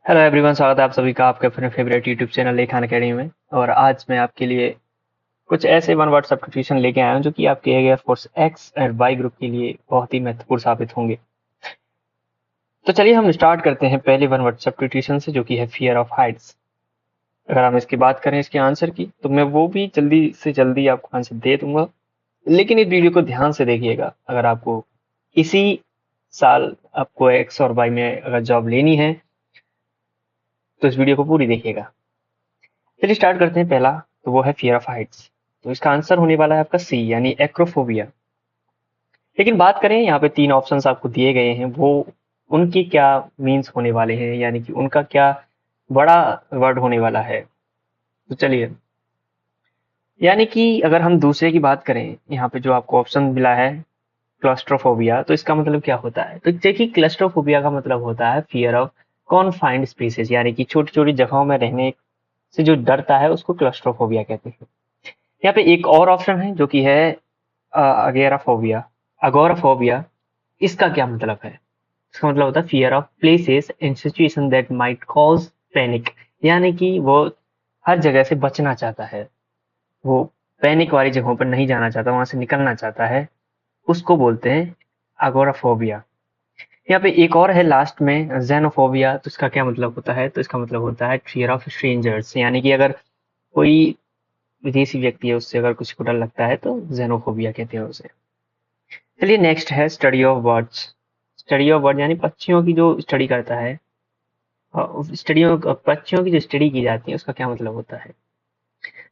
Hello everyone, स्वागत है आप सभी का आपके अपने फेवरेट यूट्यूब चैनल लेखान अकेडमी में। और आज मैं आपके लिए कुछ ऐसे वन वर्ड सब्स्टिट्यूशन लेके आया हूं जो कि आपके air force x and y group के लिए बहुत ही महत्वपूर्ण साबित होंगे। तो चलिए हम स्टार्ट करते हैं पहले वन वर्ड सब्स्टिट्यूशन से, जो कि है फियर ऑफ हाइट्स। अगर हम इसकी बात करें इसके आंसर की, तो मैं वो भी जल्दी से जल्दी आपको आंसर दे दूंगा, लेकिन इस वीडियो को ध्यान से देखिएगा। अगर आपको इसी साल आपको एक्स और वाई में अगर जॉब लेनी है तो इस वीडियो को पूरी देखिएगा। चलिए स्टार्ट करते हैं। पहला तो वो है फियर ऑफ हाइट्स, तो इसका आंसर होने वाला है आपका सी, यानी एक्रोफोबिया। लेकिन बात करें, यहाँ पे तीन ऑप्शंस आपको दिए गए हैं, वो उनकी क्या मीन्स होने वाले हैं, यानी कि उनका क्या बड़ा वर्ड होने वाला है। तो चलिए, यानी कि अगर हम दूसरे की बात करें, यहाँ पे जो आपको ऑप्शन मिला है क्लस्ट्रोफोबिया, तो इसका मतलब क्या होता है। तो देखिए, क्लस्ट्रोफोबिया का मतलब होता है फियर ऑफ कॉन्फाइंड स्पेसेस, यानी कि छोटी छोटी जगहों में रहने से जो डरता है उसको क्लस्ट्रोफोबिया कहते हैं। यहाँ पे एक और ऑप्शन है जो कि है अगेराफोबिया। अगोराफोबिया, इसका क्या मतलब है। इसका मतलब होता है fear of places and situation that might cause panic, यानी कि वो हर जगह से बचना चाहता है, वो पैनिक वाली जगहों पर नहीं जाना चाहता, वहां से निकलना चाहता है, उसको बोलते हैं अगोराफोबिया। यहाँ पे एक और है लास्ट में जेनोफोबिया, तो इसका क्या मतलब होता है। तो इसका मतलब होता है फियर ऑफ स्ट्रेंजर्स, यानी कि अगर कोई विदेशी व्यक्ति है उससे अगर कुछ को डर लगता है तो जेनोफोबिया कहते हैं उसे। चलिए नेक्स्ट है study of birds. Study of bird यानी पक्षियों की जो स्टडी करता है, पक्षियों की जो स्टडी की जाती है उसका क्या मतलब होता है।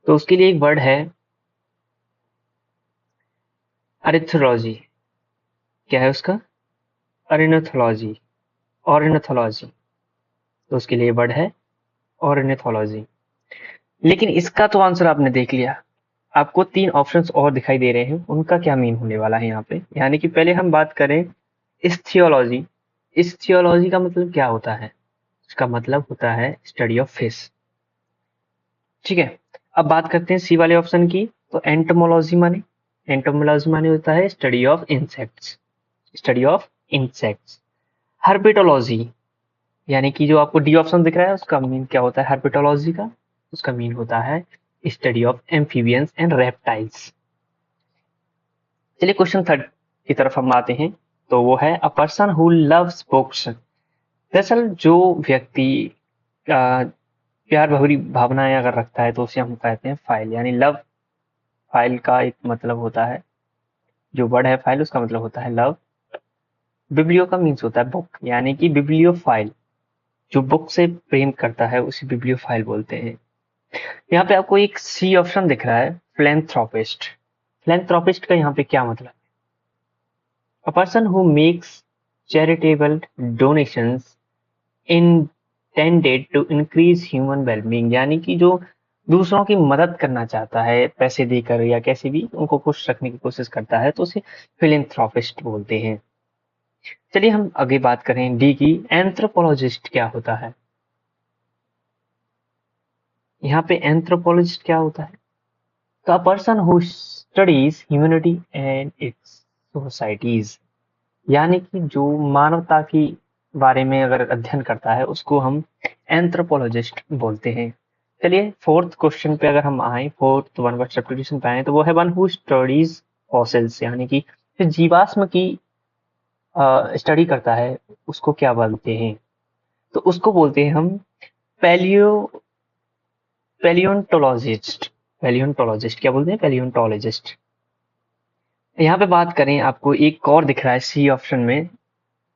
तो उसके लिए एक वर्ड है अरिथोलॉजी। क्या है उसका, अरिनोथोलॉजी, ऑर्निथोलॉजी। तो उसके लिए वर्ड है ऑर्निथोलॉजी। लेकिन इसका तो आंसर आपने देख लिया। आपको तीन ऑप्शंस और दिखाई दे रहे हैं, उनका क्या मीन होने वाला है यहाँ पे। यानी कि पहले हम बात करें इस्थियोलॉजी। इस्थियोलॉजी का मतलब क्या होता है। इसका मतलब होता है स्टडी ऑफ फिश। ठीक है, अब बात करते हैं सी वाले ऑप्शन की। तो एंटोमोलॉजी माने होता है study of insects, study of insects. Herpetology, यानी कि जो आपको डी ऑप्शन दिख रहा है उसका मीन क्या होता है हर्पेटोलॉजी का। उसका मीन होता है study of amphibians and reptiles. चलिए क्वेश्चन थर्ड की तरफ हम आते हैं। तो वो है अ पर्सन हु लव्स बुक्स। दरअसल जो व्यक्ति प्यार भरी भावनाएं अगर रखता है तो उसे हम कहते हैं फाइल, यानी लव। फाइल का एक मतलब होता है, जो वर्ड है फाइल उसका मतलब होता है लव। बिब्लियो का मीन्स होता है बुक, यानी कि बिब्लियो फाइल, जो बुक से प्रेम करता है उसे बिब्लियो फाइल बोलते हैं। यहाँ पे आपको एक सी ऑप्शन दिख रहा है फिलैंथ्रोपिस्ट। फिलैंथ्रोपिस्ट का यहाँ पे क्या मतलब। A person who makes charitable donations intended to increase human wellbeing, यानी कि जो दूसरों की मदद करना चाहता है पैसे देकर या कैसे भी उनको खुश रखने की कोशिश करता है, तो उसे फिलैंथ्रोपिस्ट बोलते हैं। चलिए हम आगे बात करें डी की, एंथ्रोपोलॉजिस्ट क्या होता है। यहाँ पे एंथ्रोपोलॉजिस्ट क्या होता है। तो अ person who studies humanity and it's societies, यानी कि जो मानवता की बारे में अगर अध्ययन करता है उसको हम एंथ्रोपोलॉजिस्ट बोलते हैं। चलिए फोर्थ क्वेश्चन पे अगर हम आए, फोर्थ वन वर्ड सब्स्टिट्यूशन पे आए, तो वो है वन हु स्टडीज फॉसिल्स, यानी कि जो जीवाश्म की स्टडी करता है उसको क्या बोलते हैं। तो उसको बोलते हैं हम पैलियो पैलियोंटोलॉजिस्ट। पैलियोंटोलॉजिस्ट क्या बोलते हैं, पैलियोंटोलॉजिस्ट। यहाँ पे बात करें, आपको एक और दिख रहा है सी ऑप्शन में,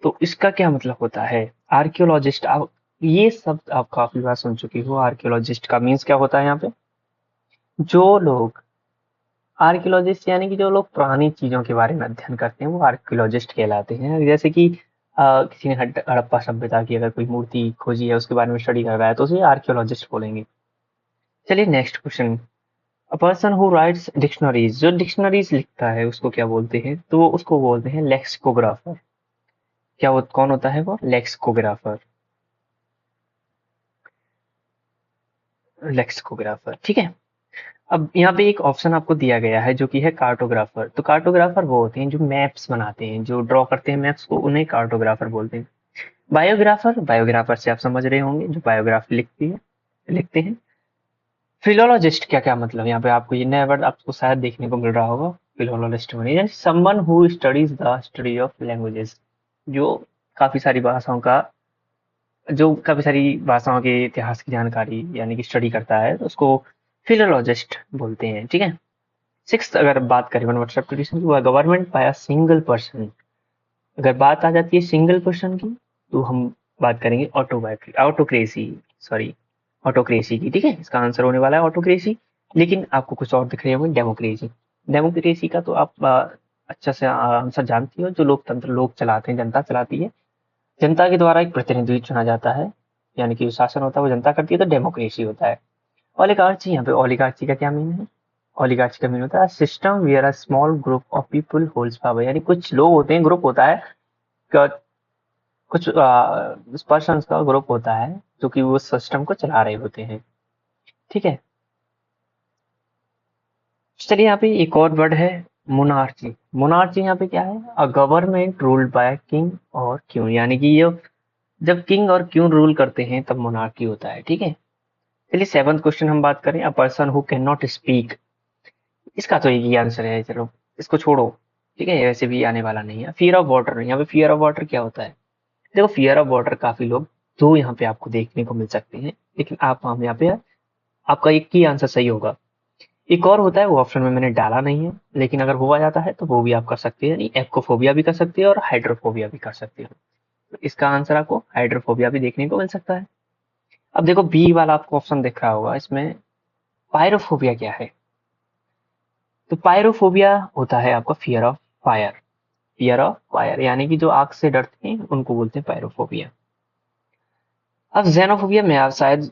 तो इसका क्या मतलब होता है आर्कियोलॉजिस्ट। आप ये सब आप काफी बार सुन चुकी हो। आर्कियोलॉजिस्ट का मीन्स क्या होता है यहाँ पे, जो लोग आर्कियोलॉजिस्ट, यानी कि जो लोग पुरानी चीजों के बारे में अध्ययन करते हैं वो आर्कियोलॉजिस्ट कहलाते हैं। जैसे कि किसी ने हड़प्पा सभ्यता की अगर कोई मूर्ति खोजी है उसके बारे में स्टडी कर रहा है तो उसे आर्कियोलॉजिस्ट बोलेंगे। चलिए next question. A person who rights dictionaries, जो डिक्शनरीज लिखता है उसको क्या बोलते हैं। तो वो उसको बोलते हैं लेक्सिकोग्राफर। क्या वो कौन होता है, वो लेक्सिकोग्राफर। लेक्सिकोग्राफर, ठीक है। अब यहाँ पे एक ऑप्शन आपको दिया गया है जो कि है कार्टोग्राफर। तो कार्टोग्राफर वो होते हैं जो मैप्स बनाते हैं, जो ड्रॉ करते हैं मैप्स को, उन्हें कार्टोग्राफर बोलते हैं। बायोग्राफर, बायोग्राफर से आप समझ रहे होंगे जो बायोग्राफी लिखते हैं। फिलोलॉजिस्ट क्या क्या मतलब, यहाँ पे आपको ये नया वर्ड आपको शायद देखने को मिल रहा होगा। फिलोलॉजिस्ट यानी someone who studies the study of languages, जो काफी सारी भाषाओं का जो काफी सारी भाषाओं के इतिहास की जानकारी यानी कि स्टडी करता है, तो उसको फिलोलॉजिस्ट बोलते हैं। ठीक है। सिक्स्थ अगर बात करें वन वर्ड सब्स्टिट्यूशन की, वो government by a single person. अगर बात आ जाती है सिंगल पर्सन की, तो हम बात करेंगे ऑटोक्रेसी, सॉरी ऑटोक्रेसी की। ठीक है, इसका आंसर होने वाला है ऑटोक्रेसी। लेकिन आपको कुछ और दिख रहे होंगे, डेमोक्रेसी। डेमोक्रेसी का तो आप अच्छा से आंसर जानती हो, जो लोकतंत्र लोग चलाते हैं, जनता चलाती है, जनता के द्वारा एक प्रतिनिधि चुना जाता है, यानी कि जो शासन होता है वो जनता करती है, तो डेमोक्रेसी होता है। ओलिगार्ची, यहाँ पे ओलिगार्ची का क्या मीन है? ओलिगार्ची का मीन होता है system where a small group of people holds power, यानी कुछ लोग होते हैं, ग्रुप होता है, कुछ पर्सन का ग्रुप होता है जो कि वो सिस्टम को चला रहे होते हैं। ठीक है। चलिए यहाँ पे एक और वर्ड है मोनार्ची। मोनार्ची यहाँ पे क्या है? A government ruled by king और क्यून, यानी कि ये जब किंग और क्यून रूल करते हैं तब मोनार्की होता है। ठीक है। चलिए सेवंथ क्वेश्चन हम बात करें, अ person who can not speak. इसका तो एक ही आंसर है, चलो इसको छोड़ो। ठीक है, वैसे भी आने वाला नहीं है। फियर ऑफ वाटर, यहाँ पे फियर ऑफ वाटर क्या होता है? देखो फियर ऑफ वाटर काफी लोग दो यहाँ पे आपको देखने को मिल सकते हैं, लेकिन आप हम यहाँ पे आपका एक ही आंसर सही होगा। एक और होता है, वो ऑप्शन में मैंने डाला नहीं है, लेकिन अगर हुआ जाता है तो वो भी आप कर सकते हैं, यानी एक्कोफोबिया भी कर सकते हैं और हाइड्रोफोबिया भी कर सकते हो। तो इसका आंसर आपको हाइड्रोफोबिया भी देखने को मिल सकता है। अब देखो बी वाला आपको ऑप्शन दिख रहा होगा, इसमें पायरोफोबिया क्या है? तो पायरोफोबिया होता है आपका fear of fire. Fear of fire यानी कि जो आग से डरते हैं उनको बोलते हैं पायरोफोबिया। अब जेनोफोबिया में आप शायद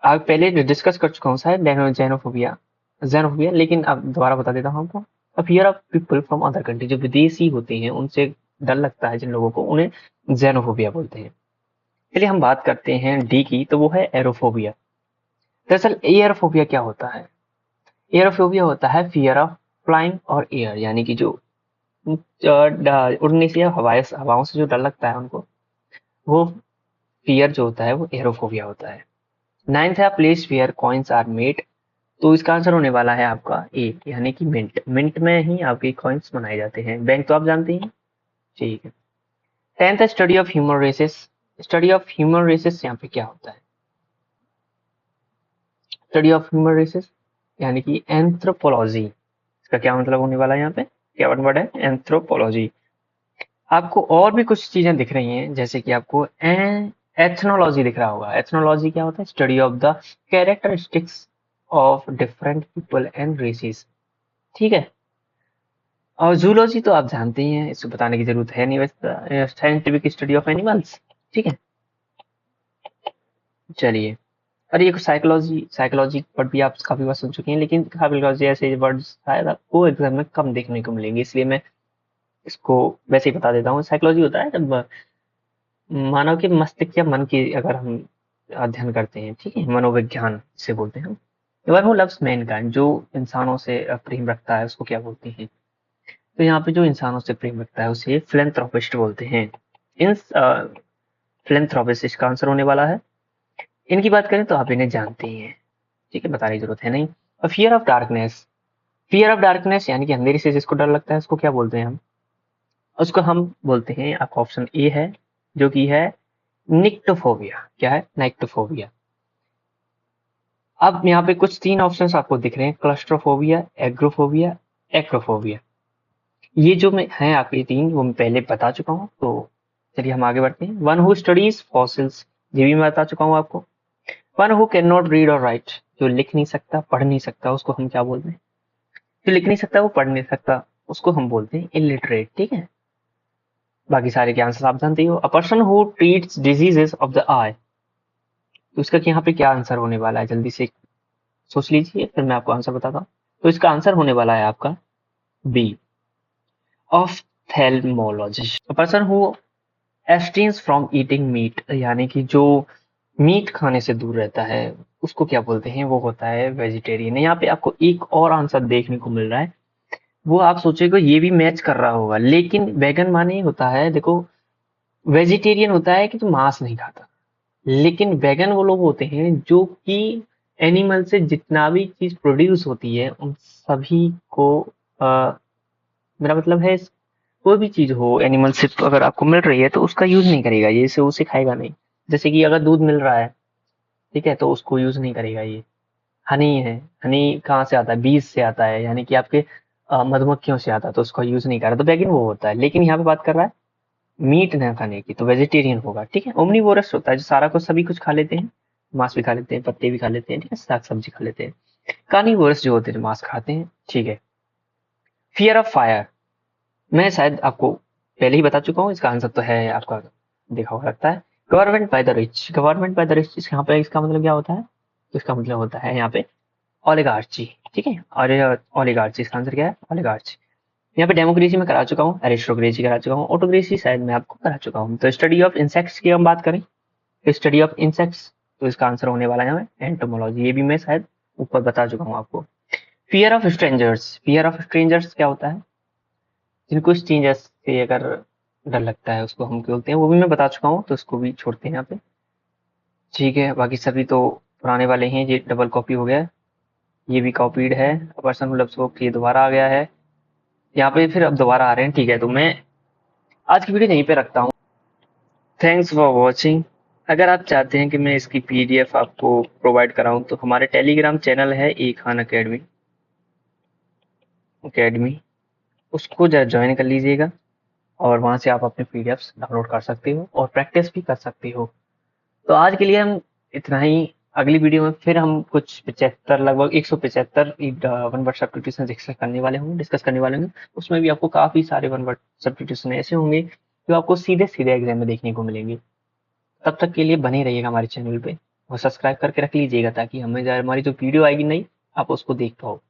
आप पहले डिस्कस कर चुका हूँ शायद, जेनोफोबिया जेनोफोबिया, लेकिन अब दोबारा बता देता हूँ आपको। अब fear of people from other country, जो विदेशी होते हैं उनसे डर लगता है जिन लोगों को, उन्हें जेनोफोबिया बोलते हैं। चलिए हम बात करते हैं डी की, तो वो है एरोफोबिया। दरअसल एयरफोबिया क्या होता है? एयरोफोबिया होता है फियर ऑफ फ्लाइंग और एयर, यानी कि जो उड़ने से या हवाओं से जो डर लगता है उनको, वो फियर जो होता है वो एरोफोबिया होता है। नाइन्थ है place where coins are made. तो इसका आंसर होने वाला है आपका ए, यानी कि मिंट। मिंट में ही आपके कॉइन्स बनाए जाते हैं। बैंक तो आप जानते हैं। ठीक है। टेंथ है study of human races. Study of human races यहाँ पे क्या होता है? स्टडी ऑफ ह्यूमन रेसेस यानी कि एंथ्रोपोलॉजी। इसका क्या मतलब होने वाला है? यहाँ पे क्या वर्ड है? एंथ्रोपोलॉजी। आपको और भी कुछ चीजें दिख रही हैं, जैसे कि आपको एथनोलॉजी दिख रहा होगा। एथनोलॉजी क्या होता है? Study of the characteristics of different people and races. ठीक है। और जूलॉजी तो आप जानते ही हैं, इसको बताने की जरूरत है नहीं, वैसे साइंटिफिक स्टडी ऑफ एनिमल्स। ठीक है। चलिए, और ये साइकोलॉजी, साइकोलॉजी वर्ड भी आप काफी बार सुन चुके हैं, लेकिन साइकोलॉजी ऐसे वर्ड शायद आपको एग्जाम में कम देखने को मिलेंगे, इसलिए मैं इसको वैसे ही बता देता हूँ। साइकोलॉजी होता है जब मानव के मस्तिष्क या मन की अगर हम अध्ययन करते हैं, ठीक है, मनोविज्ञान से बोलते हैं हम। वन हु लव्स मैनकाइंड, जो इंसानों से प्रेम रखता है उसको क्या बोलते हैं? तो यहाँ पे जो इंसानों से प्रेम रखता है उसे फिलैंथ्रोपिस्ट बोलते हैं। इन फिलैंथ्रोपिस्ट इसका आंसर होने वाला है। इनकी बात करें तो आप इन्हें जानते ही हैं, ठीक है, बताने की जरूरत है नहीं। और fear of darkness, fear of darkness यानी कि अंधेरे से जिसको डर लगता है उसको क्या बोलते हैं हम? उसको हम बोलते हैं, आपका ऑप्शन ए है जो कि है निक्टोफोबिया। क्या है? नाइक्टोफोबिया। अब यहाँ पे कुछ तीन ऑप्शंस आपको दिख रहे हैं, क्लस्ट्रोफोबिया, एग्रोफोबिया, एक्रोफोबिया। ये जो मैं है आपके तीन, वो मैं पहले बता चुका हूँ, तो चलिए हम आगे बढ़ते हैं। वन हु स्टडीज फॉसिल्स, ये भी मैं बता चुका हूँ आपको। One who can not read और राइट, जो लिख नहीं सकता पढ़ नहीं सकता उसको हम क्या बोलते हैं? जो लिख नहीं सकता वो पढ़ नहीं सकता उसको हम बोलते हैं इलिटरेट। ठीक है। बाकी सारे के आंसर आप जानते ही हो। A person who treats diseases of the eye, तो इसका यहाँ पे क्या आंसर होने वाला है? जल्दी से सोच लीजिए, फिर मैं आपको आंसर बताता हूँ। तो इसका आंसर होने वाला है आपका B, ophthalmologist. A person who abstains from eating meat, यानी कि जो मीट खाने से दूर रहता है उसको क्या बोलते हैं? वो होता है वेजिटेरियन। यहाँ पे आपको एक और आंसर देखने को मिल रहा है, वो आप सोचेगा ये भी मैच कर रहा होगा, लेकिन वेगन माने होता है, देखो वेजिटेरियन होता है कि जो मांस नहीं खाता, लेकिन वेगन वो लोग होते हैं जो कि एनिमल से जितना भी चीज प्रोड्यूस होती है उन सभी को मेरा मतलब है कोई भी चीज हो एनिमल से अगर आपको मिल रही है तो उसका यूज नहीं करेगा ये, इसे उसे खाएगा नहीं। जैसे कि अगर दूध मिल रहा है, ठीक है, तो उसको यूज नहीं करेगा ये। हनी है, हनी कहाँ से आता है, बीज से आता है, यानी कि आपके मधुमक्खियों से आता है, तो उसका यूज नहीं कर रहा, तो वेगन वो होता है। लेकिन यहाँ पे बात कर रहा है मीट न खाने की, तो वेजिटेरियन होगा। ठीक है, ओमनीवोरस होता है जो सारा कुछ सभी कुछ खा लेते हैं, मांस भी खा लेते हैं, पत्ते भी खा लेते हैं, ठीक है, साग सब्जी खा लेते हैं। कार्निवोरस जो होते हैं मांस खाते हैं। ठीक है, फियर ऑफ फायर, मैं शायद आपको पहले ही बता चुका हूँ, इसका आंसर तो है आपका देखा हुआ लगता है, government by the rich. Government by the rich यहाँ पे इसका मतलब क्या होता है, इसका मतलब होता है यहाँ पे ओलिगार्ची। ठीक है, और ओलिगार्ची इसका आंसर क्या है, ओलिगार्ची। यहाँ पे डेमोक्रेसी में करा चुका हूँ, एरिस्टोक्रेसी करा चुका हूँ, ऑटोक्रेसी शायद मैं आपको करा चुका हूँ। तो स्टडी ऑफ इंसेक्ट्स की हम बात करें, स्टडी ऑफ इंसेक्ट्स, तो इसका आंसर होने वाला है एंटोमोलॉजी, ये भी मैं शायद ऊपर बता चुका हूँ आपको। Fear of strangers, fear of strangers क्या होता है, जिनको स्ट्रेंजर्स से अगर डर लगता है उसको हम क्या बोलते हैं, वो भी मैं बता चुका हूँ, तो उसको भी छोड़ते हैं यहाँ पे। ठीक है, बाकी सभी तो पुराने वाले हैं, ये डबल कॉपी हो गया, ये भी कॉपीड है। पर्सन हु लव्स बुक ये दोबारा आ गया है, यहाँ पे फिर अब दोबारा आ रहे हैं। ठीक है, तो मैं आज की वीडियो यहीं पे रखता हूँ। Thanks for watching. अगर आप चाहते हैं कि मैं इसकी पीडीएफ आपको प्रोवाइड कराऊं तो हमारे टेलीग्राम चैनल है ए खान अकेडमी अकेडमी, उसको ज्वाइन कर लीजिएगा, और वहां से आप अपने पीडीएफ्स डाउनलोड कर सकते हो और प्रैक्टिस भी कर सकते हो। तो आज के लिए हम इतना ही। अगली वीडियो में फिर हम कुछ 75 लगभग 175 वन वर्ड सब्स्टिट्यूशन डिस्कस करने वाले होंगे। उसमें भी आपको काफी सारे वन वर्ड सब्स्टिट्यूशन ऐसे होंगे जो आपको सीधे सीधे एग्जाम में देखने को मिलेंगे। तब तक के लिए बने रहिएगा हमारे चैनल पे और सब्सक्राइब करके रख लीजिएगा, ताकि हमें हमारी जो वीडियो आएगी नई आप उसको देख पाओ।